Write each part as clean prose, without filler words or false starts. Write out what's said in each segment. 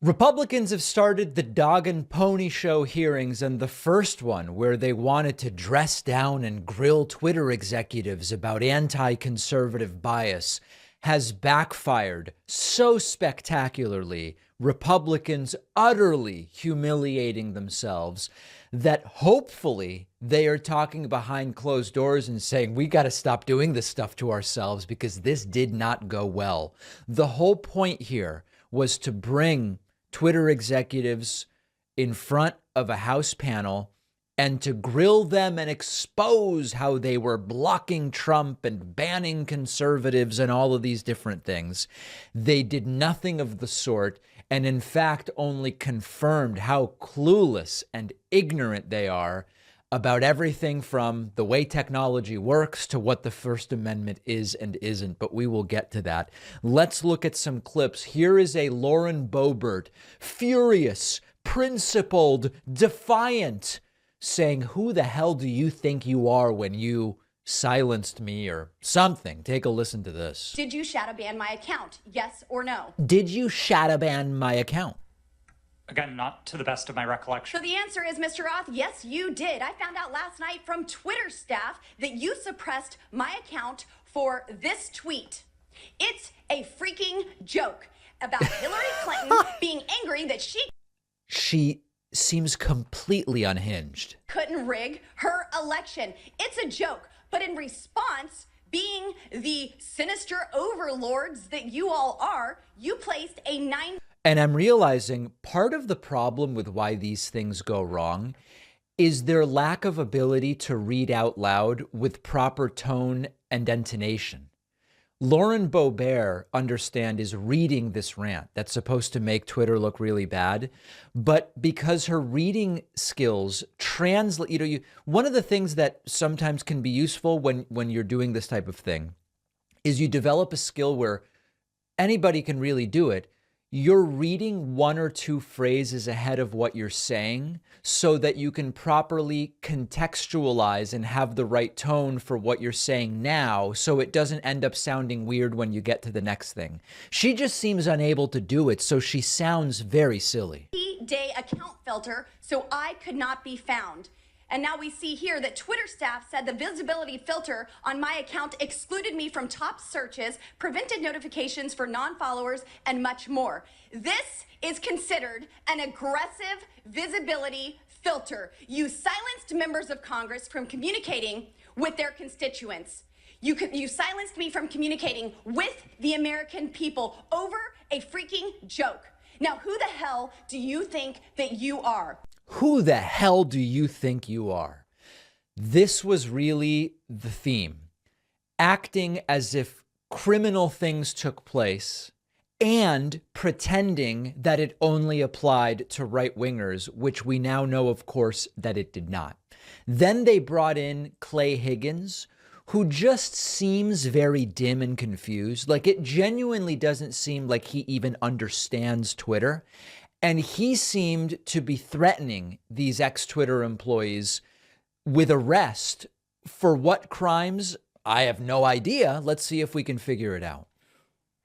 Republicans have started the dog and pony show hearings, and the first one, where they wanted to dress down and grill Twitter executives about anti-conservative bias, has backfired so spectacularly, Republicans utterly humiliating themselves, that hopefully they are talking behind closed doors and saying, we got to stop doing this stuff to ourselves because this did not go well. The whole point here was to bring Twitter executives in front of a House panel and to grill them and expose how they were blocking Trump and banning conservatives and all of these different things. They did nothing of the sort, and in fact only confirmed how clueless and ignorant they are about everything from the way technology works to what the First Amendment is and isn't, but we will get to that. Let's look at some clips. Here is a Lauren Boebert, furious, principled, defiant, saying, who the hell do you think you are when you silenced me or something? Take a listen to this. Did you shadow ban my account? Yes or no? Did you shadow ban my account? Again, not to the best of my recollection. So the answer is, Mr. Roth, yes, you did. I found out last night from Twitter staff that you suppressed my account for this tweet. It's a freaking joke about Hillary Clinton being angry that she seems completely unhinged. Couldn't rig her election. It's a joke. But in response, being the sinister overlords that you all are, you placed a 9. And I'm realizing part of the problem with why these things go wrong is their lack of ability to read out loud with proper tone and intonation. Lauren Boebert, understand, is reading this rant that's supposed to make Twitter look really bad, but because her reading skills translate, one of the things that sometimes can be useful when you're doing this type of thing is you develop a skill where anybody can really do it. You're reading one or two phrases ahead of what you're saying so that you can properly contextualize and have the right tone for what you're saying now, so it doesn't end up sounding weird when you get to the next thing. She just seems unable to do it, so she sounds very silly. Day account filter, so I could not be found. And now we see here that Twitter staff said the visibility filter on my account excluded me from top searches, prevented notifications for non-followers, and much more. This is considered an aggressive visibility filter. You silenced members of Congress from communicating with their constituents. You silenced me from communicating with the American people over a freaking joke. Now, who the hell do you think that you are? Who the hell do you think you are? This was really the theme. Acting as if criminal things took place and pretending that it only applied to right-wingers, which we now know, of course, that it did not. Then they brought in Clay Higgins, who just seems very dim and confused. Like, it genuinely doesn't seem like he even understands Twitter. And he seemed to be threatening these ex-Twitter employees with arrest for what crimes? I have no idea. Let's see if we can figure it out.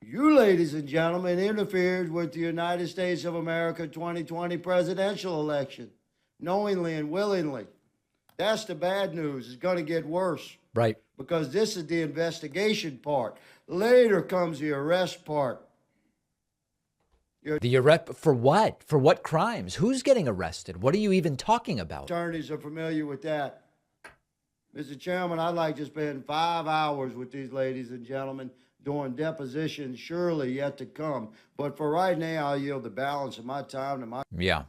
You, ladies and gentlemen, interfered with the United States of America 2020 presidential election, knowingly and willingly. That's the bad news. It's going to get worse. Right. Because this is the investigation part. Later comes the arrest part. The arrest for what? For what crimes? Who's getting arrested? What are you even talking about? Attorneys are familiar with that. Mr. Chairman, I'd like to spend 5 hours with these ladies and gentlemen doing depositions, surely yet to come. But for right now, I'll yield the balance of my time to my... Yeah.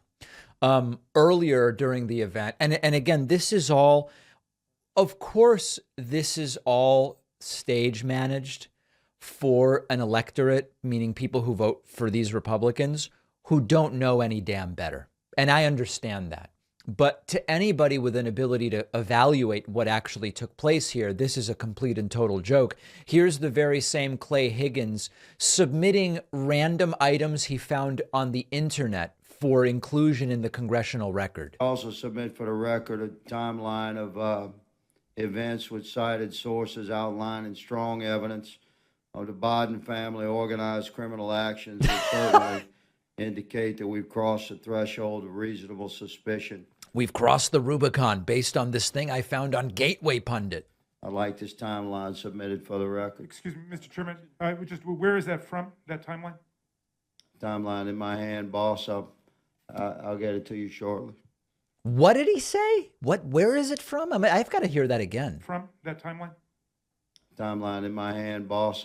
Earlier during the event, and again, this is all, of course, this is all stage managed for an electorate, meaning people who vote for these Republicans who don't know any damn better. And I understand that. But to anybody with an ability to evaluate what actually took place here, this is a complete and total joke. Here's the very same Clay Higgins submitting random items he found on the internet for inclusion in the congressional record. Also submit for the record a timeline of events with cited sources outlining strong evidence of the Biden family organized criminal actions, which certainly indicate that we've crossed the threshold of reasonable suspicion. We've crossed the Rubicon based on this thing I found on Gateway Pundit. I'd like this timeline submitted for the record. Excuse me, Mr. Chairman, where is that from, that timeline? Timeline in my hand, boss. I'll get it to you shortly. What did he say? Where is it from? I mean, I've got to hear that again. From that timeline? Timeline in my hand, boss.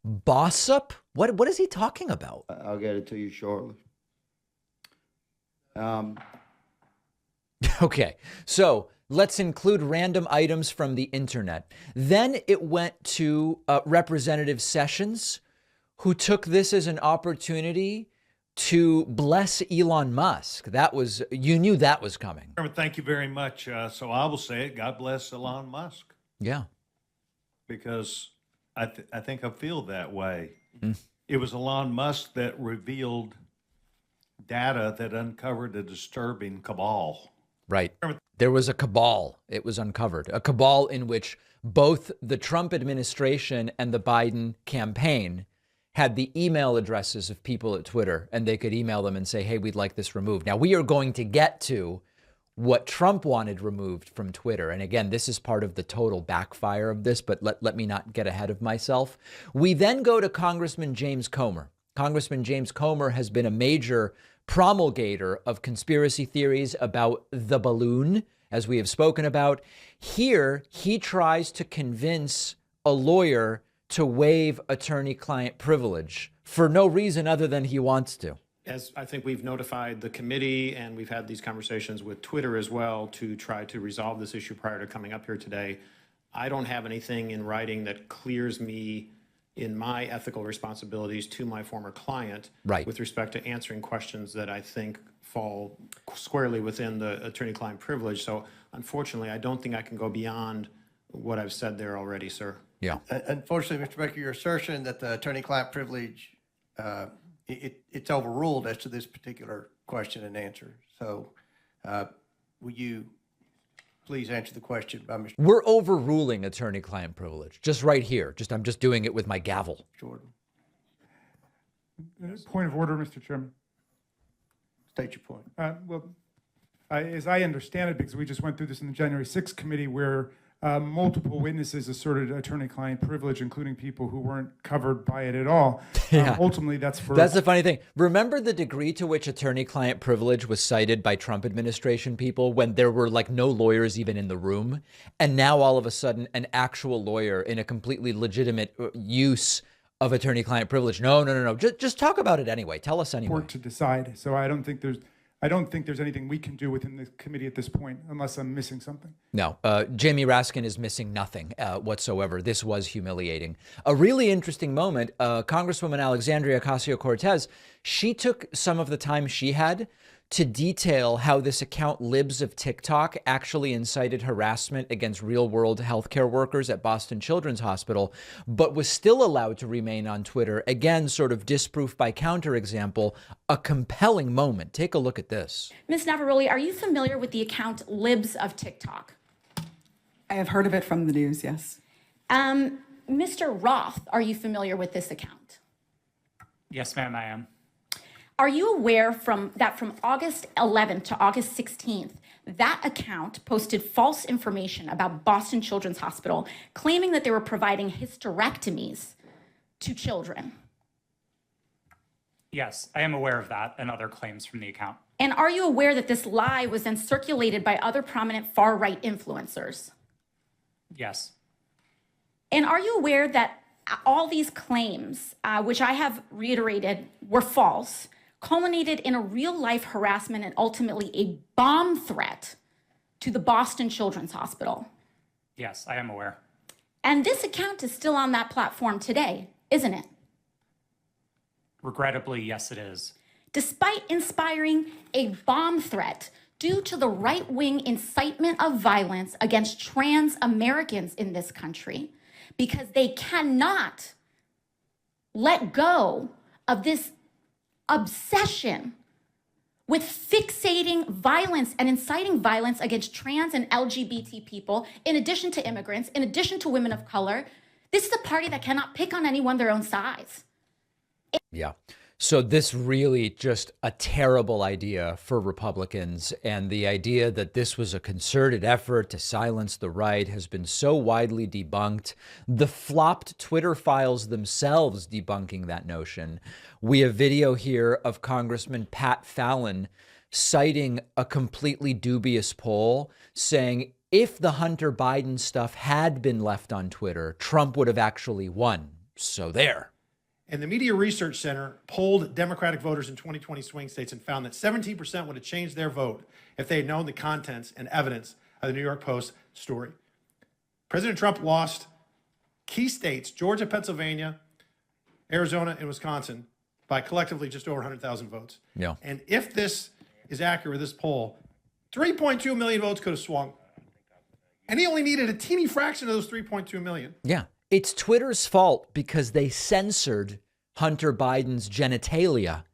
Boss up? What is he talking about? I'll get it to you shortly. Okay, so let's include random items from the internet. Then it went to Representative Sessions, who took this as an opportunity to bless Elon Musk. You knew that was coming. Thank you very much. So I will say it. God bless Elon Musk. Yeah. Because I think I feel that way. It was Elon Musk that revealed data that uncovered a disturbing cabal. Right. There was a cabal. It was uncovered. A cabal in which both the Trump administration and the Biden campaign had the email addresses of people at Twitter, and they could email them and say, hey, we'd like this removed. Now, we are going to get to what Trump wanted removed from Twitter. And again, this is part of the total backfire of this, but let me not get ahead of myself. We then go to Congressman James Comer. Congressman James Comer has been a major promulgator of conspiracy theories about the balloon, as we have spoken about. Here, he tries to convince a lawyer to waive attorney-client privilege for no reason other than he wants to. As I think we've notified the committee, and we've had these conversations with Twitter as well to try to resolve this issue prior to coming up here today, I don't have anything in writing that clears me in my ethical responsibilities to my former client with respect to answering questions that I think fall squarely within the attorney-client privilege. So unfortunately, I don't think I can go beyond what I've said there already, sir. Yeah. Unfortunately, Mr. Baker, your assertion that the attorney-client privilege, it's overruled as to this particular question and answer. So will you please answer the question by Mr. We're overruling attorney-client privilege, just right here. I'm just doing it with my gavel. Jordan? Point of order, Mr. Chairman. State your point. As I understand it, because we just went through this in the January 6th committee where multiple witnesses asserted attorney-client privilege, including people who weren't covered by it at all. Ultimately, that's the funny thing. Remember the degree to which attorney-client privilege was cited by Trump administration people when there were like no lawyers even in the room? And now all of a sudden, an actual lawyer in a completely legitimate use of attorney-client privilege. No. Just talk about it anyway. Tell us anyway. Court to decide. So I don't think there's anything we can do within the committee at this point, unless I'm missing something. No, Jamie Raskin is missing nothing whatsoever. This was humiliating. A really interesting moment, Congresswoman Alexandria Ocasio-Cortez, she took some of the time she had to detail how this account Libs of TikTok actually incited harassment against real-world healthcare workers at Boston Children's Hospital, but was still allowed to remain on Twitter. Again, sort of disproof by counterexample, a compelling moment. Take a look at this. Ms. Navaroli, are you familiar with the account Libs of TikTok? I have heard of it from the news, yes. Mr. Roth, are you familiar with this account? Yes, ma'am, I am. Are you aware from August 11th to August 16th, that account posted false information about Boston Children's Hospital, claiming that they were providing hysterectomies to children? Yes, I am aware of that and other claims from the account. And are you aware that this lie was then circulated by other prominent far-right influencers? Yes. And are you aware that all these claims, which I have reiterated were false, culminated in a real-life harassment and ultimately a bomb threat to the Boston Children's Hospital? Yes, I am aware. And this account is still on that platform today, isn't it? Regrettably, yes, it is. Despite inspiring a bomb threat due to the right-wing incitement of violence against trans Americans in this country, because they cannot let go of this obsession with fixating violence and inciting violence against trans and LGBT people, in addition to immigrants, in addition to women of color. This is a party that cannot pick on anyone their own size. Yeah. So this really just a terrible idea for Republicans, and the idea that this was a concerted effort to silence the right has been so widely debunked. The flopped Twitter files themselves debunking that notion. We have video here of Congressman Pat Fallon citing a completely dubious poll saying if the Hunter Biden stuff had been left on Twitter, Trump would have actually won. So there. And the Media Research Center polled Democratic voters in 2020 swing states and found that 17% would have changed their vote if they had known the contents and evidence of the New York Post story. President Trump lost key states, Georgia, Pennsylvania, Arizona, and Wisconsin, by collectively just over 100,000 votes. Yeah. And if this is accurate, this poll, 3.2 million votes could have swung. And he only needed a teeny fraction of those 3.2 million. Yeah. It's Twitter's fault because they censored Hunter Biden's genitalia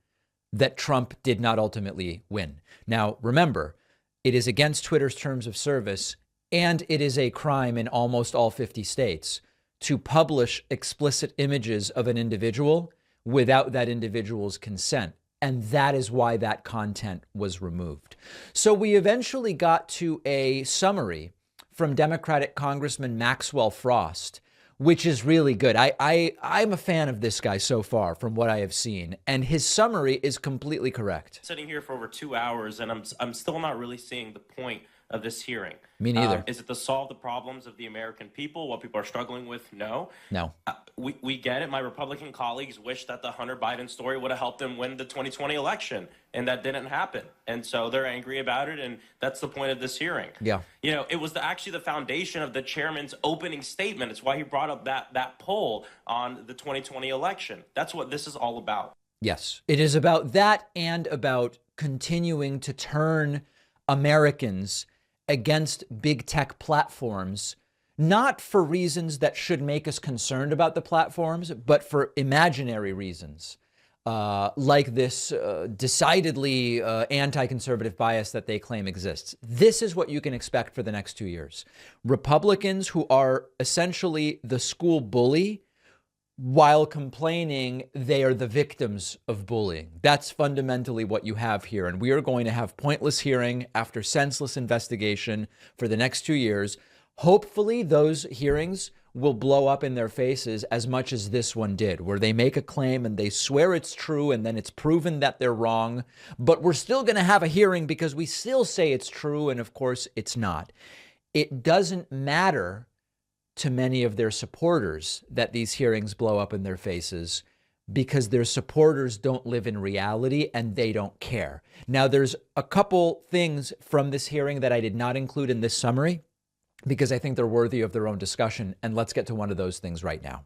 that Trump did not ultimately win. Now, remember, it is against Twitter's terms of service, and it is a crime in almost all 50 states to publish explicit images of an individual without that individual's consent. And that is why that content was removed. So we eventually got to a summary from Democratic Congressman Maxwell Frost, which is really good. I'm a fan of this guy so far from what I have seen, and his summary is completely correct. Sitting here for over 2 hours, and I'm still not really seeing the point of this hearing. Me neither. Is it to solve the problems of the American people, what people are struggling with? No. No. We get it. My Republican colleagues wish that the Hunter Biden story would have helped them win the 2020 election, and that didn't happen. And so they're angry about it, and that's the point of this hearing. Yeah. You know, it was actually the foundation of the chairman's opening statement. It's why he brought up that poll on the 2020 election. That's what this is all about. Yes. It is about that and about continuing to turn Americans against big tech platforms, not for reasons that should make us concerned about the platforms, but for imaginary reasons, like this decidedly anti-conservative bias that they claim exists. This is what you can expect for the next 2 years. Republicans who are essentially the school bully while complaining they are the victims of bullying. That's fundamentally what you have here. And we are going to have pointless hearing after senseless investigation for the next 2 years. Hopefully those hearings will blow up in their faces as much as this one did, where they make a claim and they swear it's true and then it's proven that they're wrong. But we're still going to have a hearing because we still say it's true. And of course it's not. It doesn't matter to many of their supporters that these hearings blow up in their faces because their supporters don't live in reality and they don't care. Now, there's a couple things from this hearing that I did not include in this summary because I think they're worthy of their own discussion. And let's get to one of those things right now.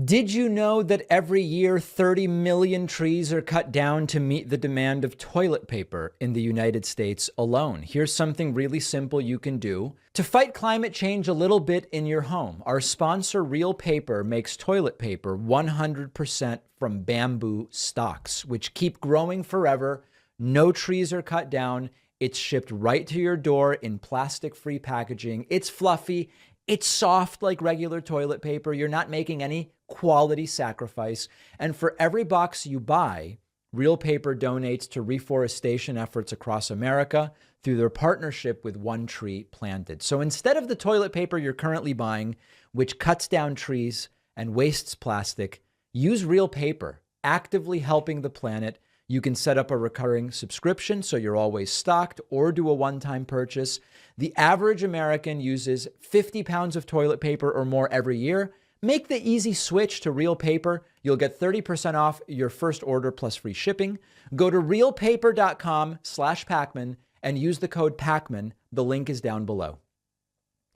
Did you know that every year 30 million trees are cut down to meet the demand of toilet paper in the United States alone? Here's something really simple you can do to fight climate change a little bit in your home. Our sponsor, Real Paper, makes toilet paper 100% from bamboo stalks, which keep growing forever. No trees are cut down. It's shipped right to your door in plastic-free packaging. It's fluffy. It's soft like regular toilet paper. You're not making any quality sacrifice. And for every box you buy, Real Paper donates to reforestation efforts across America through their partnership with One Tree Planted. So instead of the toilet paper you're currently buying, which cuts down trees and wastes plastic, use Real Paper, actively helping the planet. You can set up a recurring subscription so you're always stocked, or do a one-time purchase. The average American uses 50 pounds of toilet paper or more every year. Make the easy switch to Real Paper. You'll get 30% off your first order plus free shipping. Go to realpaper.com/Pacman and use the code Pacman. The link is down below.